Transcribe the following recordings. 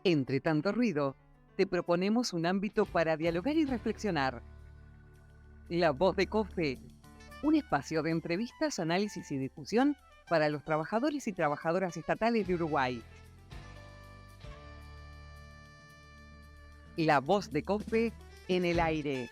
Entre tanto ruido, te proponemos un ámbito para dialogar y reflexionar. La Voz de COFE, un espacio de entrevistas, análisis y discusión para los trabajadores y trabajadoras estatales de Uruguay. La Voz de COFE en el aire.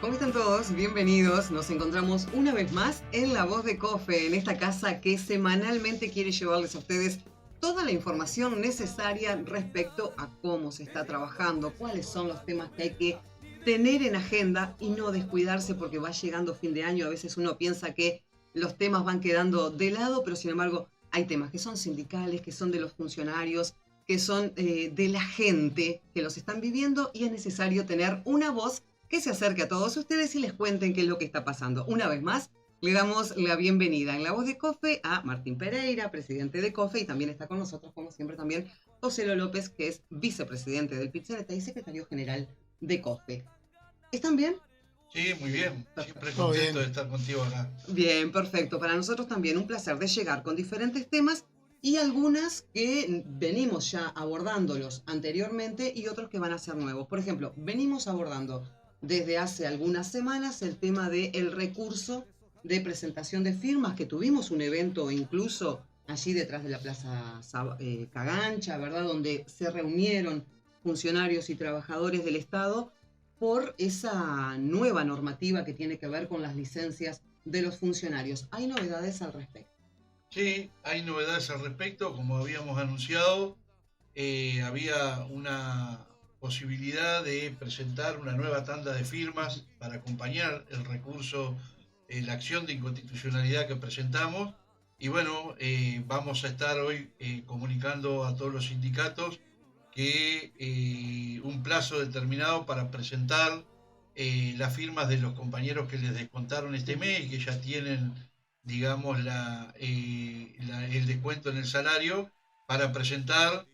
¿Cómo están todos? Bienvenidos. Nos encontramos una vez más en La Voz de COFE, en esta casa que semanalmente quiere llevarles a ustedes toda la información necesaria respecto a cómo se está trabajando, cuáles son los temas que hay que tener en agenda y no descuidarse porque va llegando fin de año. A veces uno piensa que los temas van quedando de lado, pero sin embargo hay temas que son sindicales, que son de los funcionarios, que son de la gente que los están viviendo y es necesario tener una voz que se acerque a todos ustedes y les cuenten qué es lo que está pasando. Una vez más, le damos la bienvenida en La Voz de COFE a Martín Pereira, presidente de COFE, y también está con nosotros, como siempre, también José López, que es vicepresidente del PIT-CNT y secretario general de COFE. ¿Están bien? Sí, muy bien. Perfecto. Siempre contento de estar contigo acá. Bien, perfecto. Para nosotros también un placer de llegar con diferentes temas y algunas que venimos ya abordándolos anteriormente y otros que van a ser nuevos. Por ejemplo, venimos abordando desde hace algunas semanas el tema del recurso de presentación de firmas, que tuvimos un evento incluso allí detrás de la Plaza Cagancha, ¿verdad? Donde se reunieron funcionarios y trabajadores del Estado por esa nueva normativa que tiene que ver con las licencias de los funcionarios. ¿Hay novedades al respecto? Sí, hay novedades al respecto. Como habíamos anunciado, había una posibilidad de presentar una nueva tanda de firmas para acompañar el recurso, la acción de inconstitucionalidad que presentamos. Y bueno, vamos a estar hoy comunicando a todos los sindicatos que un plazo determinado para presentar las firmas de los compañeros que les descontaron este mes y que ya tienen, digamos, el descuento en el salario, para presentar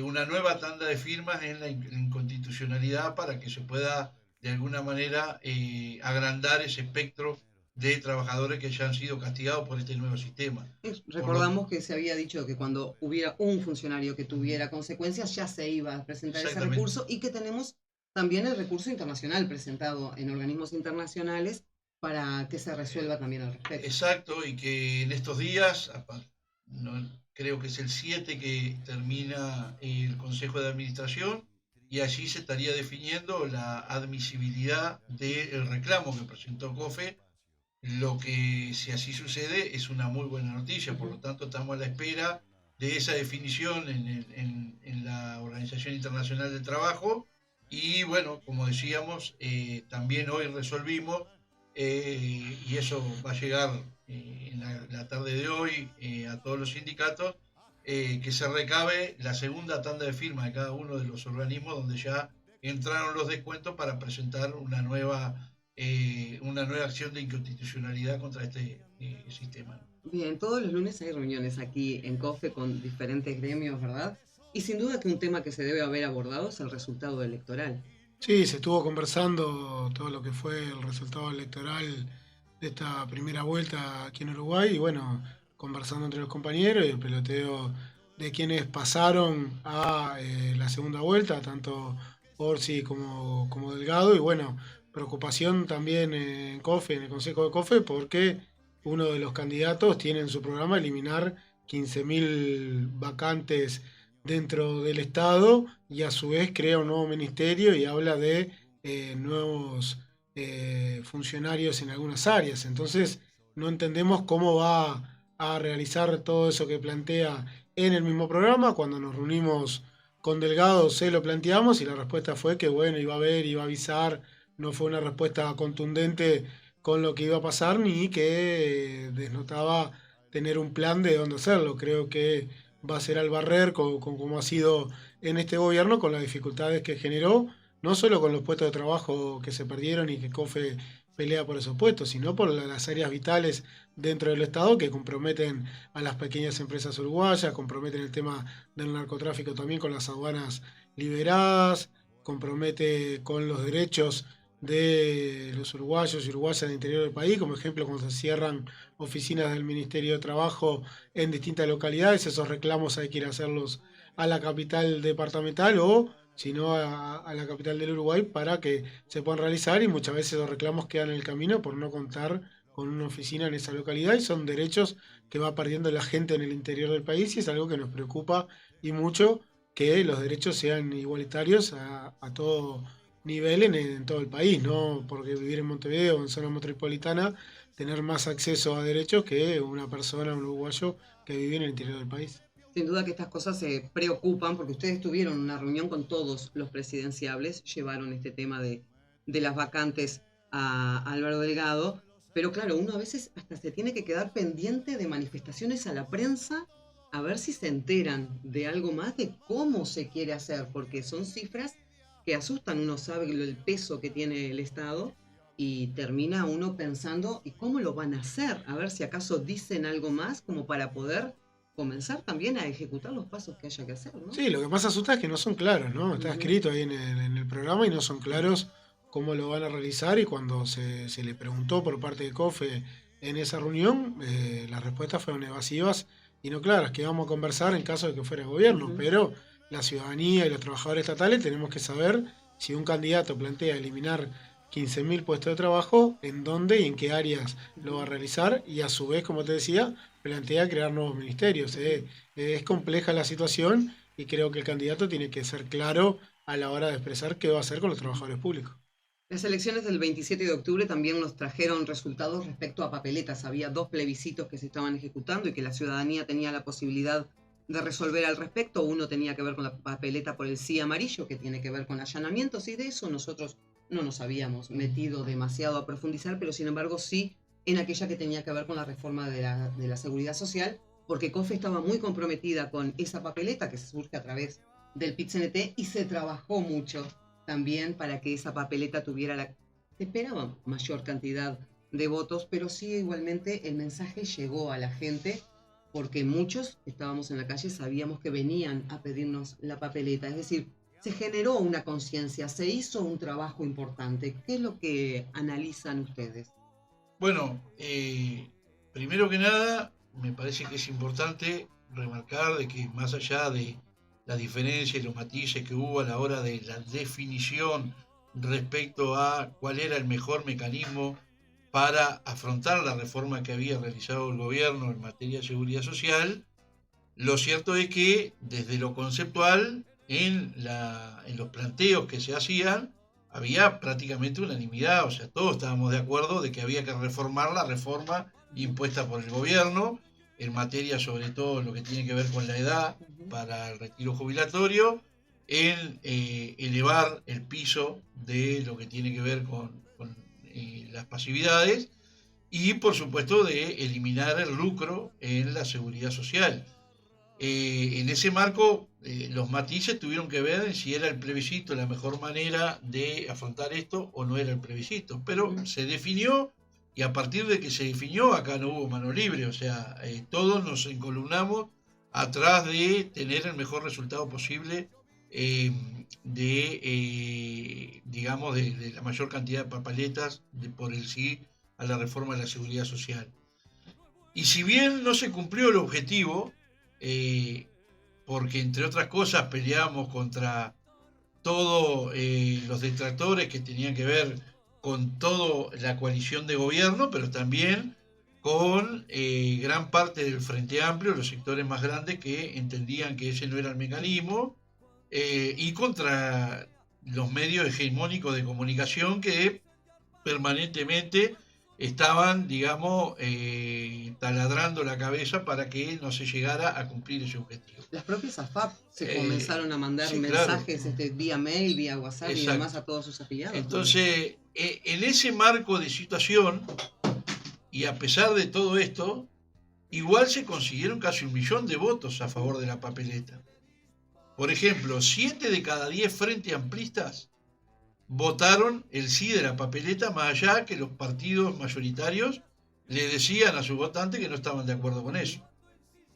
una nueva tanda de firmas en la inconstitucionalidad para que se pueda de alguna manera agrandar ese espectro de trabajadores que ya han sido castigados por este nuevo sistema. Recordamos que se había dicho que cuando hubiera un funcionario que tuviera consecuencias ya se iba a presentar ese recurso y que tenemos también el recurso internacional presentado en organismos internacionales para que se resuelva también al respecto. Exacto, y que en estos días, creo que es el 7 que termina el Consejo de Administración, y allí se estaría definiendo la admisibilidad del reclamo que presentó COFE. Lo que, si así sucede, es una muy buena noticia. Por lo tanto, estamos a la espera de esa definición en la Organización Internacional del Trabajo. Y bueno, como decíamos, también hoy resolvimos, y eso va a llegar en la tarde de hoy a todos los sindicatos, que se recabe la segunda tanda de firmas de cada uno de los organismos donde ya entraron los descuentos para presentar una nueva acción de inconstitucionalidad contra este sistema. Bien, todos los lunes hay reuniones aquí en COFE con diferentes gremios, ¿verdad? Y sin duda que un tema que se debe haber abordado es el resultado electoral. Sí, se estuvo conversando todo lo que fue el resultado electoral de esta primera vuelta aquí en Uruguay y bueno, conversando entre los compañeros y el peloteo de quienes pasaron a la segunda vuelta, tanto Orsi como Delgado, y bueno, preocupación también en COFE, en el Consejo de COFE, porque uno de los candidatos tiene en su programa eliminar 15.000 vacantes dentro del Estado y a su vez crea un nuevo ministerio y habla de nuevos funcionarios en algunas áreas. Entonces no entendemos cómo va a realizar todo eso que plantea en el mismo programa. Cuando nos reunimos con Delgado se lo planteamos y la respuesta fue que bueno, iba a ver, iba a avisar. No fue una respuesta contundente con lo que iba a pasar ni que desnotaba tener un plan de dónde hacerlo. Creo que va a ser al barrer, como ha sido en este gobierno, con las dificultades que generó, no solo con los puestos de trabajo que se perdieron y que COFE pelea por esos puestos, sino por las áreas vitales dentro del Estado que comprometen a las pequeñas empresas uruguayas, comprometen el tema del narcotráfico también con las aduanas liberadas, compromete con los derechos de los uruguayos y uruguayas del interior del país, como ejemplo cuando se cierran oficinas del Ministerio de Trabajo en distintas localidades, esos reclamos hay que ir a hacerlos a la capital departamental o si no a la capital del Uruguay para que se puedan realizar y muchas veces los reclamos quedan en el camino por no contar con una oficina en esa localidad y son derechos que va perdiendo la gente en el interior del país y es algo que nos preocupa y mucho que los derechos sean igualitarios a todo nivel en todo el país, ¿no? Porque vivir en Montevideo o en zona metropolitana, tener más acceso a derechos que una persona, un uruguayo que vive en el interior del país. Sin duda que estas cosas se preocupan porque ustedes tuvieron una reunión con todos los presidenciables, llevaron este tema de las vacantes a Álvaro Delgado, pero claro, uno a veces hasta se tiene que quedar pendiente de manifestaciones a la prensa a ver si se enteran de algo más de cómo se quiere hacer, porque son cifras que asustan, uno sabe el peso que tiene el Estado y termina uno pensando, ¿y cómo lo van a hacer? A ver si acaso dicen algo más como para poder comenzar también a ejecutar los pasos que haya que hacer, ¿no? Sí, lo que más asusta es que no son claros, ¿no? Está Ujú. escrito ahí en el programa y no son claros cómo lo van a realizar y cuando se le preguntó por parte de COFE en esa reunión, las respuestas fueron evasivas y no claras, que vamos a conversar en caso de que fuera gobierno, Ujú. pero la ciudadanía y los trabajadores estatales tenemos que saber si un candidato plantea eliminar 15.000 puestos de trabajo, en dónde y en qué áreas lo va a Ujú. realizar y a su vez, como te decía, plantea crear nuevos ministerios. Ujú. Es compleja la situación y creo que el candidato tiene que ser claro a la hora de expresar qué va a hacer con los trabajadores públicos. Las elecciones del 27 de octubre también nos trajeron resultados respecto a papeletas. Había 2 plebiscitos que se estaban ejecutando y que la ciudadanía tenía la posibilidad de resolver al respecto. Uno tenía que ver con la papeleta por el sí amarillo, que tiene que ver con allanamientos, y de eso nosotros no nos habíamos metido demasiado a profundizar, pero sin embargo sí en aquella que tenía que ver con la reforma de la seguridad social, porque COFE estaba muy comprometida con esa papeleta que surge a través del PIT-CNT y se trabajó mucho también para que esa papeleta tuviera la... Se esperaba mayor cantidad de votos, pero sí igualmente el mensaje llegó a la gente porque muchos estábamos en la calle, sabíamos que venían a pedirnos la papeleta, es decir, se generó una conciencia, se hizo un trabajo importante. ¿Qué es lo que analizan ustedes? Bueno, primero que nada, me parece que es importante remarcar de que más allá de la diferencia y los matices que hubo a la hora de la definición respecto a cuál era el mejor mecanismo para afrontar la reforma que había realizado el gobierno en materia de seguridad social, lo cierto es que desde lo conceptual, en los planteos que se hacían, había prácticamente unanimidad, o sea, todos estábamos de acuerdo de que había que reformar la reforma impuesta por el gobierno, en materia sobre todo lo que tiene que ver con la edad para el retiro jubilatorio, en elevar el piso de lo que tiene que ver con las pasividades y por supuesto de eliminar el lucro en la seguridad social. En ese marco, los matices tuvieron que ver en si era el plebiscito la mejor manera de afrontar esto o no era el plebiscito. Pero se definió y a partir de que se definió, acá no hubo mano libre. O sea, todos nos encolumnamos atrás de tener el mejor resultado posible digamos, de la mayor cantidad de papeletas por el sí a la reforma de la seguridad social. Y si bien no se cumplió el objetivo, eh, porque entre otras cosas peleamos contra todos los detractores que tenían que ver con toda la coalición de gobierno, pero también con gran parte del Frente Amplio, los sectores más grandes que entendían que ese no era el mecanismo, y contra los medios hegemónicos de comunicación que permanentemente estaban, digamos, taladrando la cabeza para que no se llegara a cumplir ese objetivo. Las propias AFAP se comenzaron a mandar Sí, claro. mensajes vía mail, vía WhatsApp y Exacto. demás a todos sus afiliados. Entonces, en ese marco de situación, y a pesar de todo esto, igual se consiguieron casi 1 millón de votos a favor de la papeleta. Por ejemplo, 7 de cada 10 frente amplistas votaron el sí de la papeleta, más allá que los partidos mayoritarios le decían a sus votantes que no estaban de acuerdo con eso.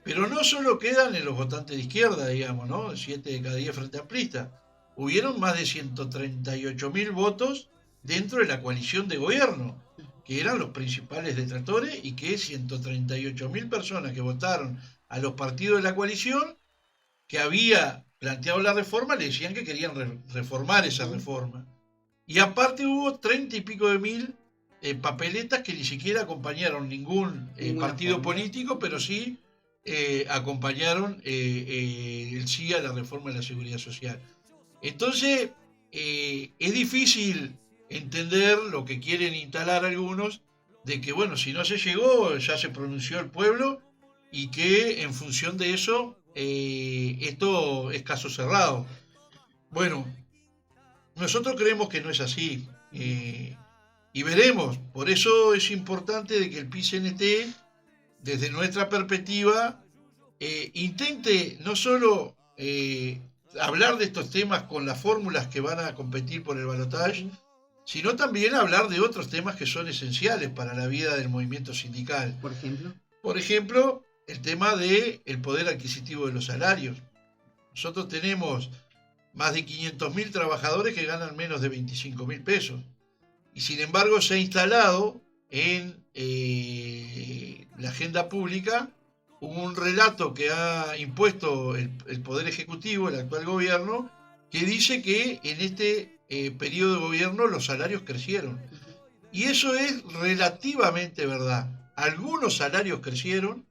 Pero no solo quedan en los votantes de izquierda, digamos, ¿no? 7 de cada 10 frente amplistas, hubieron más de 138.000 votos dentro de la coalición de gobierno, que eran los principales detractores, y que 138.000 personas que votaron a los partidos de la coalición que había planteado la reforma le decían que querían reformar esa reforma. Y aparte hubo 30 y pico de mil papeletas que ni siquiera acompañaron ningún partido político, pero sí acompañaron el sí a la reforma de la seguridad social. Entonces, es difícil entender lo que quieren instalar algunos, de que, bueno, si no se llegó, ya se pronunció el pueblo, y que en función de eso, esto es caso cerrado. Bueno, nosotros creemos que no es así, y veremos. Por eso es importante de que el PIT-CNT, desde nuestra perspectiva, intente no solo hablar de estos temas con las fórmulas que van a competir por el balotaje, sino también hablar de otros temas que son esenciales para la vida del movimiento sindical. Por ejemplo, el tema del poder adquisitivo de los salarios. Nosotros tenemos más de 500.000 trabajadores que ganan menos de 25.000 pesos. Y sin embargo se ha instalado en la agenda pública un relato que ha impuesto el Poder Ejecutivo, el actual gobierno, que dice que en este periodo de gobierno los salarios crecieron. Y eso es relativamente verdad. Algunos salarios crecieron,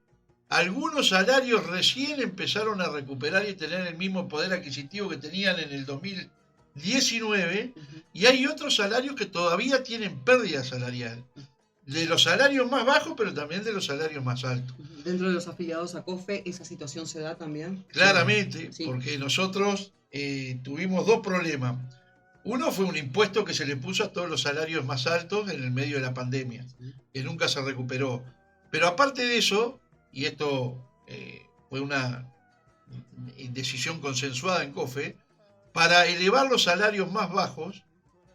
algunos salarios recién empezaron a recuperar y tener el mismo poder adquisitivo que tenían en el 2019, y hay otros salarios que todavía tienen pérdida salarial. De los salarios más bajos, pero también de los salarios más altos. Dentro de los afiliados a COFE, ¿esa situación se da también? Claramente, sí. Porque nosotros tuvimos dos problemas. Uno fue un impuesto que se le puso a todos los salarios más altos en el medio de la pandemia, que nunca se recuperó. Pero aparte de eso, y esto fue una decisión consensuada en COFE, para elevar los salarios más bajos,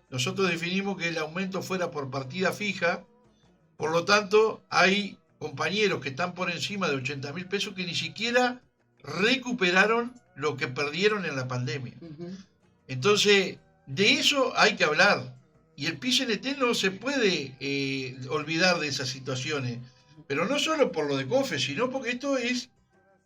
nosotros definimos que el aumento fuera por partida fija. Por lo tanto, hay compañeros que están por encima de 80.000 pesos que ni siquiera recuperaron lo que perdieron en la pandemia. Entonces, de eso hay que hablar. Y el PIT-CNT no se puede olvidar de esas situaciones. Pero no solo por lo de COFE, sino porque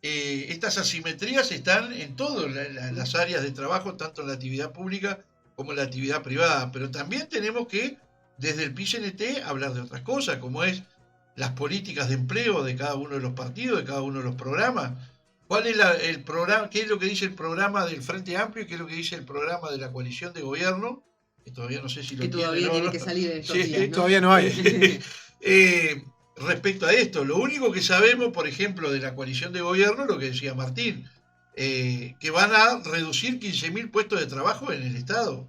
estas asimetrías están en todas las áreas de trabajo, tanto en la actividad pública como en la actividad privada. Pero también tenemos que, desde el PIT-CNT, hablar de otras cosas, como es las políticas de empleo de cada uno de los partidos, de cada uno de los programas. ¿Cuál es el programa? ¿Qué es lo que dice el programa del Frente Amplio y qué es lo que dice el programa de la coalición de gobierno? Que todavía no sé si lo tiene. Que todavía tiene que salir de estos días, ¿no? Todavía no hay. Respecto a esto, lo único que sabemos, por ejemplo, de la coalición de gobierno, lo que decía Martín, que van a reducir 15.000 puestos de trabajo en el Estado.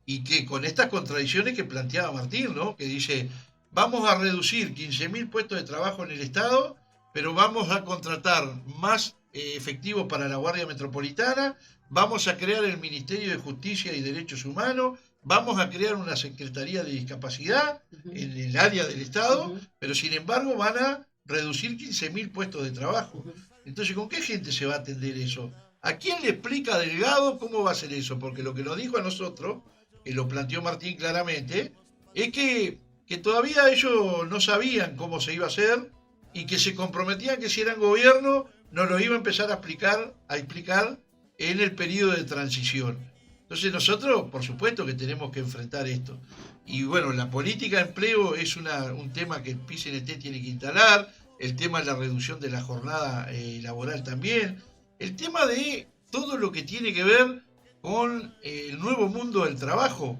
Y que con estas contradicciones que planteaba Martín, ¿no? Que dice, vamos a reducir 15.000 puestos de trabajo en el Estado, pero vamos a contratar más efectivos para la Guardia Metropolitana, vamos a crear el Ministerio de Justicia y Derechos Humanos, vamos a crear una Secretaría de Discapacidad en el área del Estado, pero sin embargo van a reducir 15.000 puestos de trabajo. Entonces, ¿con qué gente se va a atender eso? ¿A quién le explica Delgado cómo va a hacer eso? Porque lo que nos dijo a nosotros, que lo planteó Martín claramente, es que todavía ellos no sabían cómo se iba a hacer y que se comprometían que si eran gobierno nos lo iba a empezar a explicar en el periodo de transición. Entonces nosotros, por supuesto que tenemos que enfrentar esto. Y bueno, la política de empleo es un tema que el PIT-CNT tiene que instalar, el tema de la reducción de la jornada laboral también, el tema de todo lo que tiene que ver con el nuevo mundo del trabajo.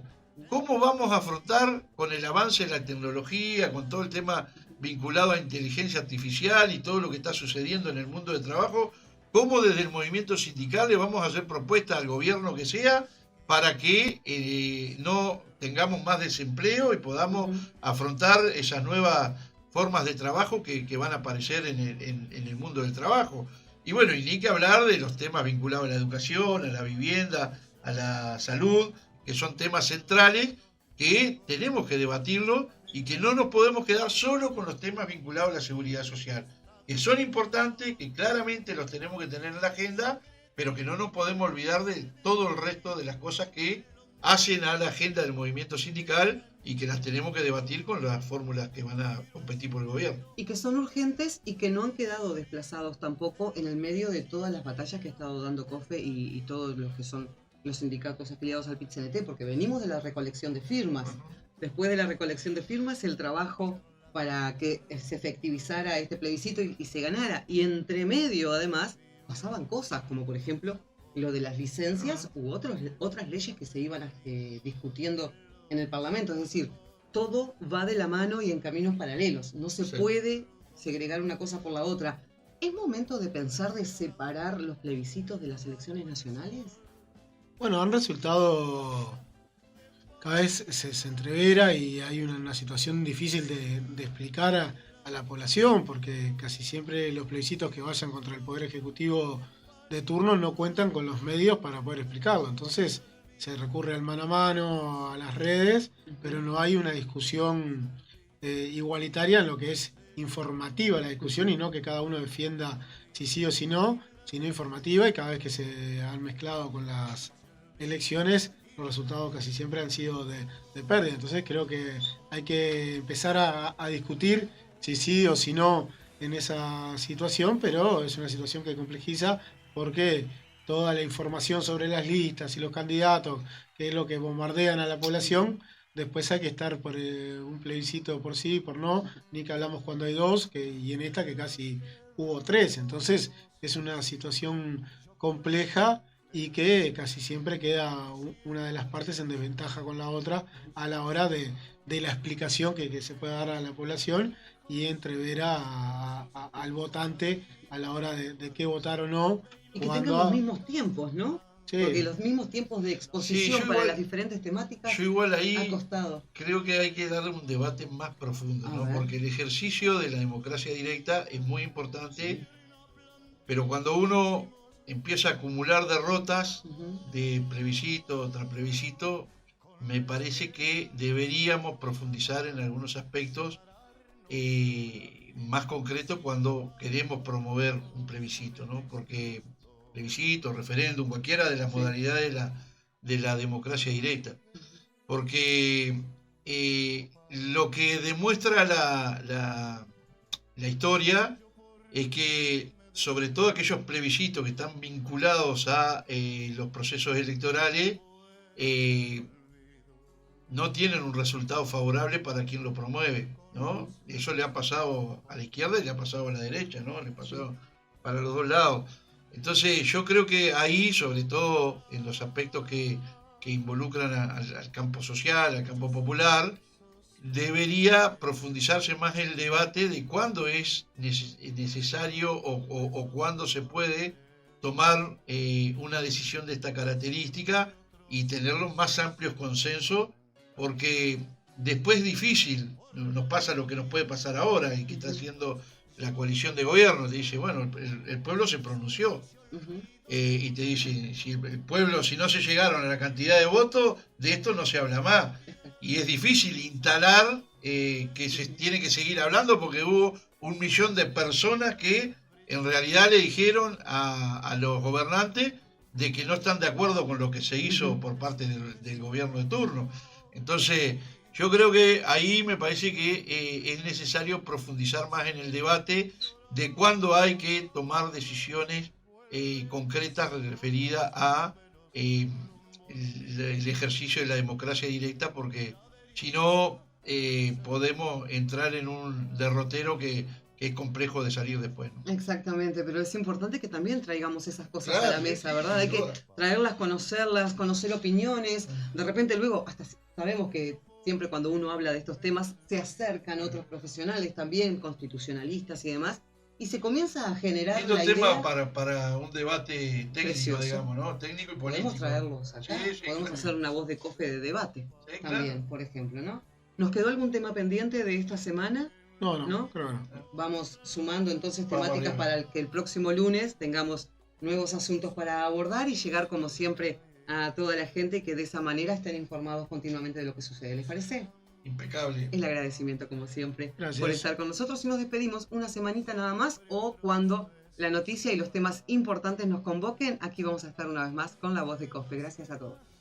¿Cómo vamos a afrontar con el avance de la tecnología, con todo el tema vinculado a inteligencia artificial y todo lo que está sucediendo en el mundo del trabajo? ¿Cómo desde el movimiento sindical le vamos a hacer propuestas al gobierno que sea para que no tengamos más desempleo y podamos afrontar esas nuevas formas de trabajo que van a aparecer en el mundo del trabajo? Y bueno, y ni que hablar de los temas vinculados a la educación, a la vivienda, a la salud, que son temas centrales que tenemos que debatirlo y que no nos podemos quedar solo con los temas vinculados a la seguridad social, que son importantes, que claramente los tenemos que tener en la agenda, pero que no nos podemos olvidar de todo el resto de las cosas que hacen a la agenda del movimiento sindical y que las tenemos que debatir con las fórmulas que van a competir por el gobierno. Y que son urgentes y que no han quedado desplazados tampoco en el medio de todas las batallas que ha estado dando COFE y todos los que son los sindicatos afiliados al PIT-CNT, porque venimos de la recolección de firmas. Después de la recolección de firmas, el trabajo para que se efectivizara este plebiscito y se ganara. Y entre medio, además, pasaban cosas, como por ejemplo lo de las licencias u otras leyes que se iban discutiendo en el Parlamento. Es decir, todo va de la mano y en caminos paralelos. No se puede segregar una cosa por la otra. ¿Es momento de pensar de separar los plebiscitos de las elecciones nacionales? Bueno, han resultado, cada vez se entrevera y hay una situación difícil de explicar a la población, porque casi siempre los plebiscitos que vayan contra el Poder Ejecutivo de turno no cuentan con los medios para poder explicarlo. Entonces se recurre al mano a mano, a las redes, pero no hay una discusión igualitaria en lo que es informativa la discusión y no que cada uno defienda si sí o si no, sino informativa, y cada vez que se han mezclado con las elecciones los resultados casi siempre han sido de pérdida. Entonces creo que hay que empezar a discutir si sí o si no en esa situación, pero es una situación que complejiza porque toda la información sobre las listas y los candidatos, que es lo que bombardean a la población, después hay que estar por un plebiscito por sí, por no, ni que hablamos cuando hay dos, y en esta que casi hubo tres. Entonces es una situación compleja y que casi siempre queda una de las partes en desventaja con la otra a la hora de la explicación que se puede dar a la población y entrever al votante a la hora de qué votar o no. Y que tengan los mismos tiempos, ¿no? Sí. Porque los mismos tiempos de exposición para las diferentes temáticas yo igual ahí ha costado. Creo que hay que darle un debate más profundo, ¿no? Porque el ejercicio de la democracia directa es muy importante, sí, pero cuando uno empieza a acumular derrotas de plebiscito tras plebiscito, me parece que deberíamos profundizar en algunos aspectos más concretos cuando queremos promover un plebiscito, ¿no? Porque plebiscito, referéndum, cualquiera de las modalidades de la democracia directa. Porque lo que demuestra la historia es que sobre todo aquellos plebiscitos que están vinculados a los procesos electorales no tienen un resultado favorable para quien lo promueve, ¿no? Eso le ha pasado a la izquierda y le ha pasado a la derecha, ¿no? Le ha pasado para los dos lados. Entonces yo creo que ahí, sobre todo en los aspectos que involucran al campo social, al campo popular, debería profundizarse más el debate de cuándo es necesario o cuándo se puede tomar una decisión de esta característica y tener los más amplios consensos, porque después es difícil, nos pasa lo que nos puede pasar ahora y que está haciendo la coalición de gobierno, te dice, bueno, el pueblo se pronunció. Y te dice, si el pueblo, si no se llegaron a la cantidad de votos, de esto no se habla más. Y es difícil instalar que se tiene que seguir hablando porque hubo 1 millón de personas que en realidad le dijeron a los gobernantes de que no están de acuerdo con lo que se hizo por parte del gobierno de turno. Entonces, yo creo que ahí me parece que es necesario profundizar más en el debate de cuándo hay que tomar decisiones concretas referidas a el ejercicio de la democracia directa, porque si no podemos entrar en un derrotero que es complejo de salir después, ¿no? Exactamente, pero es importante que también traigamos esas cosas a la mesa, ¿verdad? Hay que traerlas, conocerlas, conocer opiniones. De repente luego, hasta sabemos que siempre cuando uno habla de estos temas, se acercan otros profesionales también, constitucionalistas y demás, y se comienza a generar la idea. Tema para un debate técnico, precioso, digamos, ¿no? Técnico y político. Podemos traerlos acá, podemos hacer una voz de COFE de debate también, por ejemplo, ¿no? ¿Nos quedó algún tema pendiente de esta semana? No, creo que no. Vamos sumando entonces temáticas para que el próximo lunes tengamos nuevos asuntos para abordar y llegar como siempre a toda la gente y que de esa manera estén informados continuamente de lo que sucede. ¿Les parece? Impecable. El agradecimiento como siempre. Gracias por estar con nosotros y nos despedimos una semanita nada más o cuando la noticia y los temas importantes nos convoquen, aquí vamos a estar una vez más con La Voz de COFE. Gracias a todos.